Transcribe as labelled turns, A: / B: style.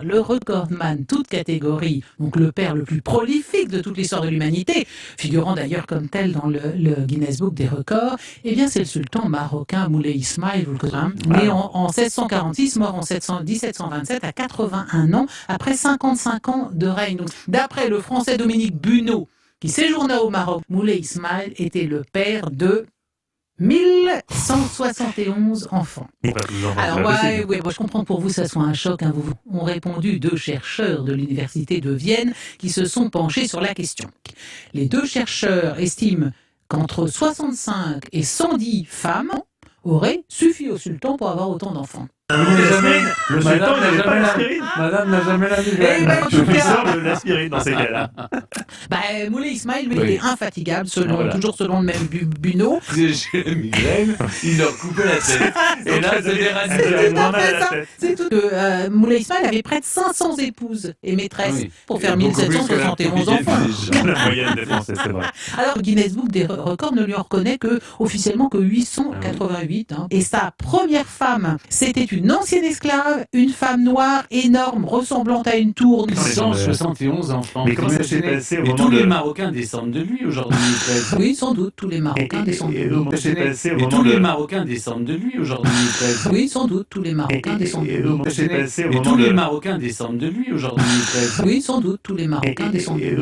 A: le recordman, toute catégorie, donc le père le plus prolifique de toute l'histoire de l'humanité, figurant d'ailleurs comme tel dans le Guinness Book des records, eh bien c'est le sultan marocain Moulay Ismaïl, vous le connaissez, né en 1646, mort en 1727 à 81 ans, après 55 ans de règne. Donc, d'après le français Dominique Bunot, qui séjourna au Maroc, Moulay Ismaïl était le père de 1171 enfants. Alors, ouais, moi je comprends que pour vous ça soit un choc. Vous ont répondu deux chercheurs de l'université de Vienne qui se sont penchés sur la question. Les deux chercheurs estiment qu'entre 65 et 110 femmes auraient suffi au sultan pour avoir autant d'enfants.
B: Le sultan n'avait pas l'aspirine.
C: Madame n'a jamais la
A: Eh ben, en tout
B: Il
A: cas,
B: sort de l'aspirine dans ces cas-là.
A: Moulay Ismaïl, lui,
C: Oui.
A: était infatigable,
C: Voilà.
A: toujours selon le même Bunot.
C: J'ai la migraine, il leur coupait la tête. Et là, c'est des
A: C'est
C: radicales.
A: tout à fait ça. C'est tout. Moulay Ismaïl avait près de 500 épouses et maîtresses
C: Oui.
A: pour faire
C: Beaucoup plus que la
A: 1771 enfants.
B: La moyenne des Français, c'est vrai.
A: Alors, le Guinness Book des records ne lui en reconnaît officiellement que 888. Et sa première femme, c'était une ancienne esclave, une femme noire, énorme, ressemblant à une tour.
C: 171 enfants.
B: Mais comment ça s'est passé au
C: Et
B: moment
C: tous les
B: de...
C: Marocains descendent de lui aujourd'hui, presque.
A: Oui, sans doute, tous les Marocains descendent de
B: Et
A: lui.
B: comment ça s'est passé au
C: Et
B: moment
C: tous les
B: de...
C: Marocains descendent de lui aujourd'hui, presque.
A: Oui, sans doute, tous les Marocains descendent de
B: Et
A: lui.
B: comment ça s'est passé au
C: Et
B: moment
C: tous
B: de...
C: les Marocains descendent de lui aujourd'hui, presque.
A: Oui, sans doute, tous les Marocains descendent de lui.